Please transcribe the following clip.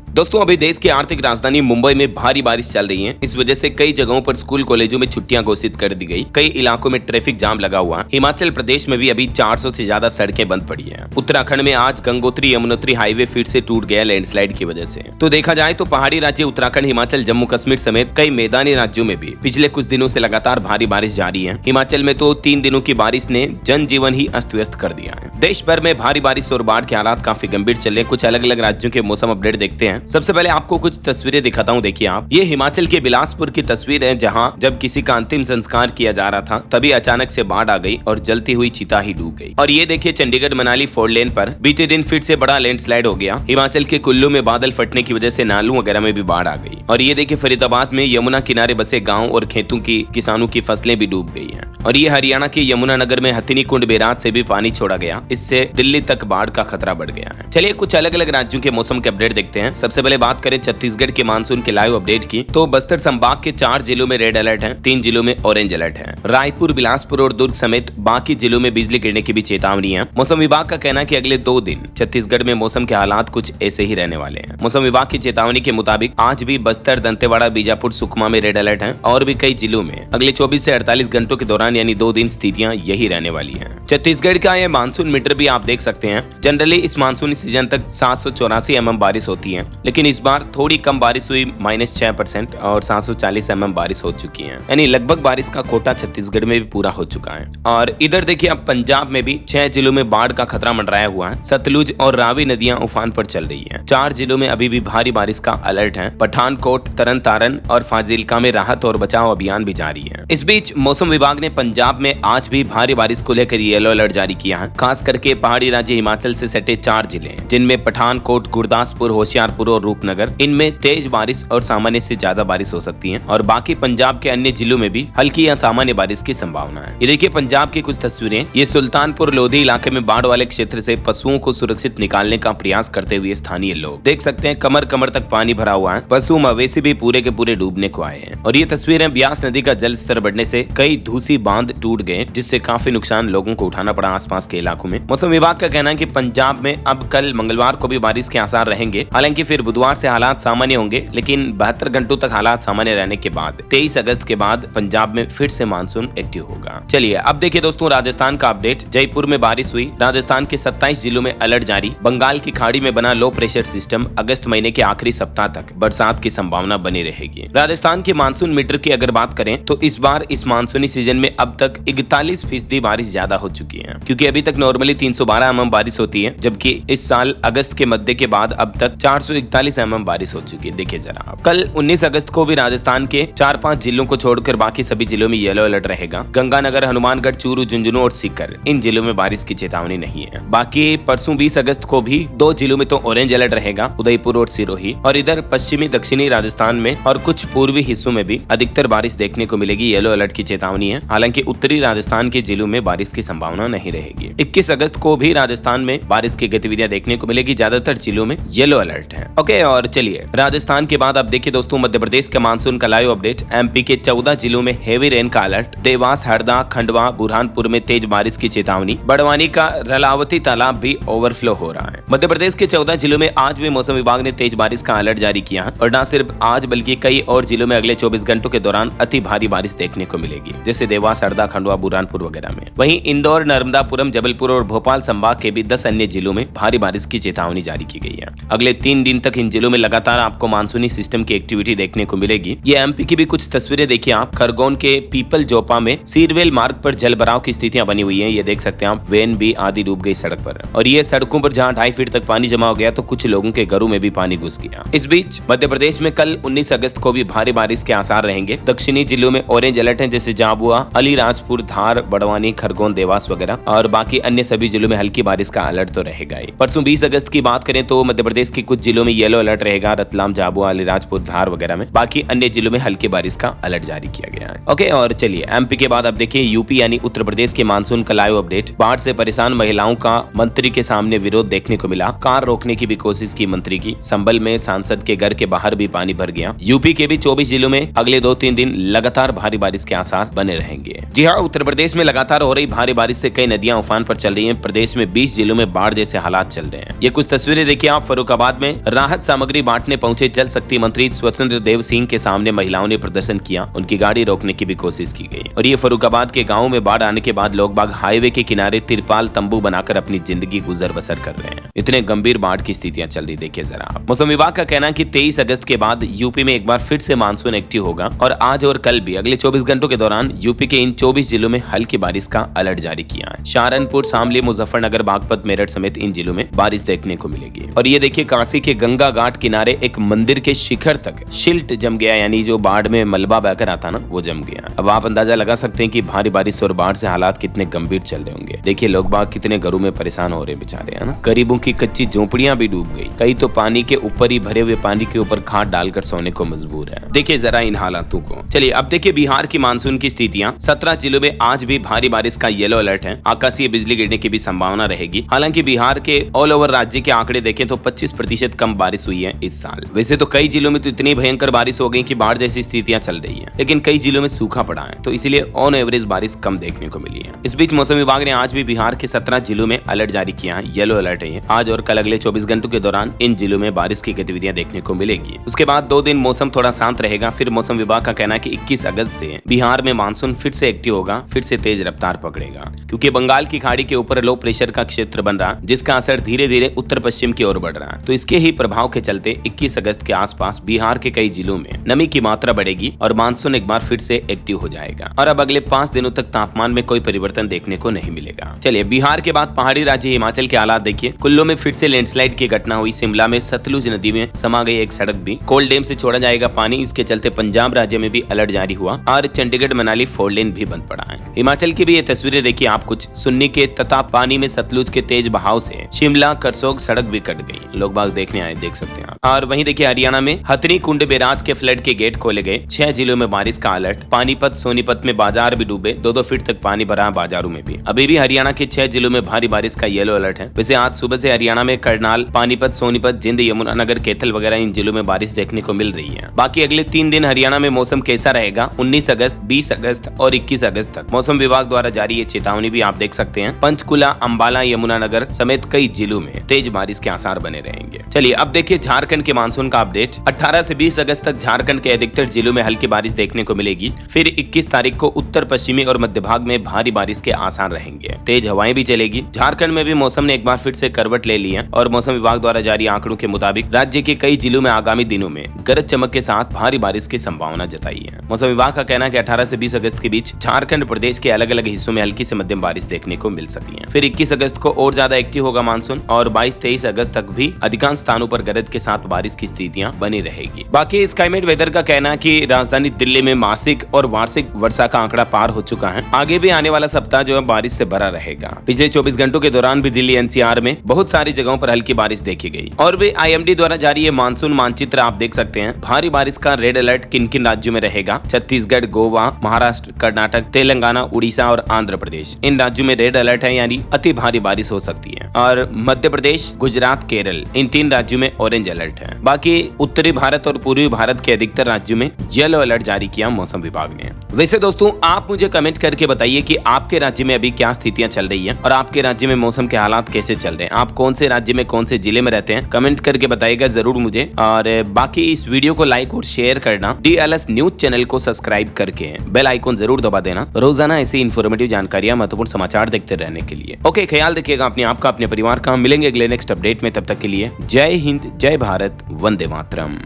दोस्तों अभी देश की आर्थिक राजधानी मुंबई में भारी बारिश चल रही है। इस वजह से कई जगहों पर स्कूल कॉलेजों में छुट्टियां घोषित कर दी गई। कई इलाकों में ट्रैफिक जाम लगा हुआ। हिमाचल प्रदेश में भी अभी 400 से ज्यादा सड़कें बंद पड़ी हैं। उत्तराखंड में आज गंगोत्री यमुनोत्री हाईवे फिर से टूट गया लैंडस्लाइड की वजह से। तो देखा जाए तो पहाड़ी राज्य उत्तराखंड, हिमाचल, जम्मू कश्मीर समेत कई मैदानी राज्यों में भी पिछले कुछ दिनों से लगातार भारी बारिश जारी है। हिमाचल में तो 3 दिनों की बारिश ने जनजीवन ही अस्त व्यस्त कर दिया है। देश भर में भारी बारिश और बाढ़ के हालात काफी गंभीर चले। कुछ अलग अलग राज्यों के मौसम अपडेट देखते हैं। सबसे पहले आपको कुछ तस्वीरें दिखाता हूं। देखिए आप, ये हिमाचल के बिलासपुर की तस्वीर है, जहां जब किसी का अंतिम संस्कार किया जा रहा था तभी अचानक से बाढ़ आ गई और जलती हुई चिता ही डूब गई। और ये देखिए चंडीगढ़ मनाली 4 लेन पर बीते दिन फिर से बड़ा लैंडस्लाइड हो गया। हिमाचल के कुल्लू में बादल फटने की वजह से नालों वगैरह में भी बाढ़ आ गई। और ये देखिए फरीदाबाद में यमुना किनारे बसे गाँव और खेतों की किसानों की फसलें भी डूब गई है। और ये हरियाणा के यमुनानगर में हथिनी कुंड बैराज से भी पानी छोड़ा गया। इससे दिल्ली तक बाढ़ का खतरा बढ़ गया है। चलिए कुछ अलग अलग राज्यों के मौसम के अपडेट देखते हैं। सबसे पहले बात करें छत्तीसगढ़ के मानसून के लाइव अपडेट की, तो बस्तर संभाग के 4 जिलों में रेड अलर्ट है, 3 जिलों में ऑरेंज अलर्ट है। रायपुर, बिलासपुर और दुर्ग समेत बाकी जिलों में बिजली गिरने की भी चेतावनी है। मौसम विभाग का कहना है कि अगले 2 दिन छत्तीसगढ़ में मौसम के हालात कुछ ऐसे ही रहने वाले हैं। मौसम विभाग की चेतावनी के मुताबिक आज भी बस्तर, दंतेवाड़ा, बीजापुर, सुकमा में रेड अलर्ट है और भी कई जिलों में अगले 24 से 48 घंटों के दौरान यानी 2 दिन स्थितियां यही रहने वाली हैं। छत्तीसगढ़ का यह मानसून मीटर भी आप देख सकते हैं। जनरली इस मानसूनी सीजन तक 784 mm बारिश होती है, लेकिन इस बार थोड़ी कम बारिश हुई, -6% और 740 mm बारिश हो चुकी है। यानी लगभग बारिश का कोटा छत्तीसगढ़ में भी पूरा हो चुका है। और इधर देखिए अब पंजाब में भी 6 जिलों में बाढ़ का खतरा मंडराया हुआ है। सतलुज और रावी नदियां उफान पर चल रही है। 4 जिलों में अभी भी भारी बारिश का अलर्ट है। पठानकोट, तरन तारन और फाजिल्का में राहत और बचाव अभियान भी जारी है। इस बीच मौसम विभाग ने पंजाब में आज भी भारी बारिश को लेकर येलो अलर्ट जारी किया है। खास करके पहाड़ी राज्य हिमाचल से सटे 4 जिले जिनमें पठानकोट, गुरदासपुर, होशियारपुर और रूपनगर, इनमें तेज बारिश और सामान्य से ज्यादा बारिश हो सकती है। और बाकी पंजाब के अन्य जिलों में भी हल्की या सामान्य बारिश की संभावना है। ये देखिए पंजाब की कुछ तस्वीरें। ये सुल्तानपुर लोधी इलाके में बाढ़ वाले क्षेत्र से पशुओं को सुरक्षित निकालने का प्रयास करते हुए स्थानीय लोग देख सकते हैं कमर कमर तक पानी भरा हुआ है। पशु मवेशी भी पूरे के पूरे डूबने को आए हैं। और ये तस्वीरें ब्यास नदी का जल स्तर बढ़ने से कई धूसी बांध टूट गए, जिससे काफी नुकसान लोगों को उठाना पड़ा आसपास के इलाकों में। मौसम विभाग का कहना है कि पंजाब में अब कल मंगलवार को भी बारिश के आसार रहेंगे। हालांकि फिर बुधवार से हालात सामान्य होंगे, लेकिन 72 घंटों तक हालात सामान्य रहने के बाद 23 अगस्त के बाद पंजाब में फिर से मानसून एक्टिव होगा। चलिए अब देखिए दोस्तों राजस्थान का अपडेट। जयपुर में बारिश हुई। राजस्थान के 27 जिलों में अलर्ट जारी। बंगाल की खाड़ी में बना लो प्रेशर सिस्टम, अगस्त महीने के आखिरी सप्ताह तक बरसात की संभावना बनी रहेगी। राजस्थान के मानसून मीटर की अगर बात करें तो इस बार इस मानसूनी सीजन में अब तक 41% बारिश ज्यादा हो चुकी है, क्योंकि अभी तक नॉर्मली 312 mm बारिश होती है, जबकि इस साल अगस्त के मध्य के बाद अब तक 441 mm बारिश हो चुकी है। देखिए जरा आप, कल 19 अगस्त को भी राजस्थान के 4-5 जिलों को छोड़कर बाकी सभी जिलों में येलो अलर्ट रहेगा। गंगानगर, हनुमानगढ़, चूरू, झुंझुनू और सीकर, इन जिलों में बारिश की चेतावनी नहीं है। बाकी परसों 20 अगस्त को भी 2 जिलों में तो ऑरेंज अलर्ट रहेगा, उदयपुर और सिरोही। और इधर पश्चिमी दक्षिणी राजस्थान में और कुछ पूर्वी हिस्सों में भी अधिकतर बारिश देखने को मिलेगी। येलो अलर्ट की चेतावनी है। हालांकि उत्तरी राजस्थान के जिलों में बारिश की संभावना नहीं रहेगी। 21 अगस्त को भी राजस्थान में बारिश की गतिविधियां देखने को मिलेगी। ज्यादातर जिलों में येलो अलर्ट है। ओके, और चलिए राजस्थान के बाद अब देखिए दोस्तों मध्य प्रदेश का मानसून का लाइव अपडेट। एमपी के 14 जिलों में हेवी रेन का अलर्ट। देवास, हरदा, खंडवा, बुरहानपुर में तेज बारिश की चेतावनी। बड़वानी का रलावती तालाब भी ओवरफ्लो हो रहा है। मध्य प्रदेश के 14 जिलों में आज भी मौसम विभाग ने तेज बारिश का अलर्ट जारी किया है। और न सिर्फ आज बल्कि कई और जिलों में अगले 24 घंटों के दौरान अति भारी बारिश देखने को मिलेगी, जैसे देवास, हरदा, खंडवा, बुरहानपुर वगैरह में। वहीं इंदौर, नर्मदापुरम, जबलपुर और भोपाल संभाग के भी 10 अन्य जिलों में भारी बारिश की चेतावनी जारी की गई है। अगले 3 दिन तक इन जिलों में लगातार आपको मानसूनी सिस्टम की एक्टिविटी देखने को मिलेगी। ये एमपी की भी कुछ तस्वीरें देखिए आप। खरगोन के पीपल जोपा में सीरवेल मार्ग पर जल भराव की स्थितियां बनी हुई है। ये देख सकते हैं आप, वैन भी आधी डूब गई सड़क पर। और ये सड़कों पर जहां 2.5 फीट तक पानी जमा हो गया तो कुछ लोगों के घरों में भी पानी घुस गया। इस बीच मध्य प्रदेश में कल 19 अगस्त को भी भारी बारिश के आसार रहेंगे। दक्षिणी जिलों में ऑरेंज अलर्ट है, जैसे झाबुआ, अलीराजपुर, धार, बड़वानी, खरगोन, देवास वगैरह। और बाकी अन्य सभी जिलों में हल्की बारिश का अलर्ट तो रहेगा ही। परसों 20 अगस्त की बात करें तो मध्य प्रदेश के कुछ जिलों में येलो अलर्ट रहेगा, रतलाम, झाबुआ, अलीराजपुर, धार वगैरह में। बाकी अन्य जिलों में हल्की बारिश का अलर्ट जारी किया गया है। ओके, और चलिए एमपी के बाद अब देखिए यूपी यानी उत्तर प्रदेश के मानसून का लाइव अपडेट। बाढ़ से परेशान महिलाओं का मंत्री के सामने विरोध देखने को मिला। कार रोकने की भी कोशिश की मंत्री की। संभल में सांसद के घर के बाहर भी पानी भर गया। यूपी के भी 24 जिलों में अगले 2-3 दिन लगातार भारी बारिश के आसार बने रहेंगे। जी हाँ, उत्तर प्रदेश में लगातार हो रही भारी बारिश से कई नदियां उफान पर चल रही हैं। प्रदेश में 20 जिलों में बाढ़ जैसे हालात चल रहे हैं। ये कुछ तस्वीरें देखिए आप। फर्रुखाबाद में राहत सामग्री बांटने पहुंचे जल शक्ति मंत्री स्वतंत्र देव सिंह के सामने महिलाओं ने प्रदर्शन किया, उनकी गाड़ी रोकने की भी कोशिश की गई। और ये फर्रुखाबाद के गाँव में बाढ़ आने के बाद लोग बाग हाईवे के किनारे तिरपाल तंबू बनाकर अपनी जिंदगी गुजर बसर कर रहे हैं। इतने गंभीर बाढ़ की स्थितियां चल रही, देखिए जरा। मौसम विभाग का कहना है कि 23 अगस्त के बाद यूपी में एक बार फिर से मानसून एक्टिव होगा और आज और कल भी अगले 24 घंटों के दौरान यूपी के इन 24 जिलों में हल्की बारिश का अलर्ट जारी किया है। सहारनपुर, शामली, मुजफ्फरनगर, बागपत, मेरठ समेत इन जिलों में बारिश देखने को मिलेगी। और ये देखिए काशी के गंगा घाट किनारे एक मंदिर के शिखर तक शिल्ट जम गया, यानी जो बाढ़ में मलबा बहकर आता ना वो जम गया। अब आप अंदाजा लगा सकते हैं कि भारी बारिश और बाढ़ से हालात कितने गंभीर चल रहे होंगे। देखिए लोग बाग कितने घरों में परेशान हो रहे बेचारे, है ना। गरीबों की कच्ची झोपड़ियां भी डूब गई, कई तो पानी के ऊपर ही भरे हुए पानी के ऊपर खाट डालकर सोने को मजबूर है। देखिए जरा इन हालातों को। चलिए अब देखिए बिहार की मानसून की स्थितियां। 17 जिलों में आज भी भारी बारिश का येलो अलर्ट है, आकाशीय बिजली गिरने की भी संभावना रहेगी। हालांकि बिहार के ऑल ओवर राज्य के आंकड़े देखें तो 25% कम बारिश हुई है इस साल। वैसे तो कई जिलों में तो इतनी भयंकर बारिश हो गई कि बाढ़ जैसी स्थितियां चल रही हैं, लेकिन कई जिलों में सूखा पड़ा है, तो इसीलिए ऑन एवरेज बारिश कम देखने को मिली है। इस बीच मौसम विभाग ने आज भी बिहार के 17 जिलों में अलर्ट जारी किया है, येलो अलर्ट है। आज और कल अगले 24 घंटों के दौरान इन जिलों में बारिश की गतिविधियां देखने को मिलेगी। उसके बाद 2 दिन मौसम थोड़ा शांत रहेगा। फिर मौसम विभाग का कहना है कि 21 अगस्त से बिहार में मानसून फिर से एक्टिव होगा, फिर से तेज रफ्तार पकड़ेगा, क्योंकि बंगाल की खाड़ी के ऊपर लो प्रेशर का क्षेत्र बन रहा, जिसका असर धीरे धीरे उत्तर पश्चिम की ओर बढ़ रहा है। तो इसके ही प्रभाव के चलते 21 अगस्त के आसपास बिहार के कई जिलों में नमी की मात्रा बढ़ेगी और मानसून एक बार फिर से एक्टिव हो जाएगा। और अब अगले 5 दिनों तक तापमान में कोई परिवर्तन देखने को नहीं मिलेगा। चलिए बिहार के बाद पहाड़ी राज्य हिमाचल के हालात देखिए। कुल्लू में फिर से लैंडस्लाइड की घटना हुई। शिमला में सतलुज नदी में समा गई एक सड़क भी। कोल डैम से छोड़ा जाएगा पानी, इसके चलते पंजाब राज्य में भी अलर्ट जारी हुआ और चंडीगढ़ मनाली 4 लेन भी बंद पड़ा है। हिमाचल की भी ये तस्वीरें देखिए आप कुछ। सुन्नी के तथा पानी में सतलुज के तेज बहाव से शिमला करसोग सड़क भी कट गई, लोग बाग देखने आए, देख सकते हैं आप। और वहीं देखिए हरियाणा में हथनी कुंड बैराज के फ्लड के गेट खोले गए। 6 जिलों में बारिश का अलर्ट। पानीपत, सोनीपत में बाजार भी डूबे, 2-2 फीट तक पानी भरा बाजारों में भी। अभी भी हरियाणा के 6 जिलों में भारी बारिश का येलो अलर्ट है। वैसे आज सुबह से हरियाणा में करनाल, पानीपत, सोनीपत, जिंद, यमुनानगर, कैथल वगैरह इन जिलों में बारिश देखने को मिल रही है। बाकी अगले 3 दिन हरियाणा में मौसम कैसा रहेगा, 19 अगस्त, 20 अगस्त और 21 अगस्त तक मौसम विभाग द्वारा जारी ये चेतावनी भी आप देख सकते हैं। पंचकुला, अंबाला, यमुनानगर समेत कई जिलों में तेज बारिश के आसार बने रहेंगे। चलिए अब देखिए झारखंड के मानसून का अपडेट। 18 से 20 अगस्त तक झारखंड के अधिकतर जिलों में हल्की बारिश देखने को मिलेगी। फिर 21 तारीख को उत्तर पश्चिमी और मध्य भाग में भारी बारिश के आसार रहेंगे। तेज हवाएं भी चलेगी। झारखंड में भी मौसम ने एक बार फिर से करवट ले ली है और मौसम विभाग द्वारा जारी आंकड़ों के मुताबिक राज्य के कई जिलों में आगामी दिनों में गरज चमक के साथ भारी बारिश की संभावना जताई है। मौसम विभाग का कहना है कि 18 से 20 अगस्त के बीच झारखंड प्रदेश के अलग अलग हिस्सों में हल्की से मध्यम बारिश देखने को मिल सकती है। फिर 21 अगस्त को और ज्यादा एक्टिव होगा मानसून और 22-23 अगस्त तक भी अधिकांश स्थानों पर गरज के साथ बारिश की स्थितियां बनी रहेगी। बाकी स्काईमेट वेदर का कहना है कि राजधानी दिल्ली में मासिक और वार्षिक वर्षा का आंकड़ा पार हो चुका है। आगे भी आने वाला सप्ताह जो है बारिश से भरा रहेगा। पिछले 24 घंटों के दौरान भी दिल्ली एनसीआर में बहुत सारी जगहों पर हल्की बारिश देखी गई। और भी IMD द्वारा जारी ये मानसून मानचित्र आप देख सकते हैं। भारी बारिश का रेड अलर्ट किन किन राज्यों में रहेगा। छत्तीसगढ़, गोवा, महाराष्ट्र, कर्नाटक, तेलंगाना, उड़ीसा और आंध्र प्रदेश, इन राज्यों में रेड अलर्ट है, यानी अति भारी बारिश हो सकती है। और मध्य प्रदेश, गुजरात, केरल, इन 3 राज्यों में ऑरेंज अलर्ट है। बाकी उत्तरी भारत और पूर्वी भारत के अधिकतर राज्यों में येलो अलर्ट जारी किया मौसम विभाग ने। वैसे दोस्तों आप मुझे कमेंट करके बताइए कि आपके राज्य में अभी क्या स्थितियां चल रही है और आपके राज्य में मौसम के हालात कैसे चल रहे हैं। आप कौन से राज्य में कौन से जिले में रहते हैं, कमेंट करके बताइएगा जरूर मुझे। और बाकी इस वीडियो को लाइक और शेयर करना, DLS न्यूज चैनल को सब्सक्राइब करके बेल आइकन जरूर दबा देना, रोजाना ऐसी इन्फॉर्मेटिव जानकारियां, महत्वपूर्ण समाचार देखते रहने के लिए। ओके, ख्याल रखिएगा अपने आप का, अपने परिवार का। हम मिलेंगे अगले नेक्स्ट अपडेट में, तब तक के लिए जय हिंद, जय भारत, वंदे मातरम।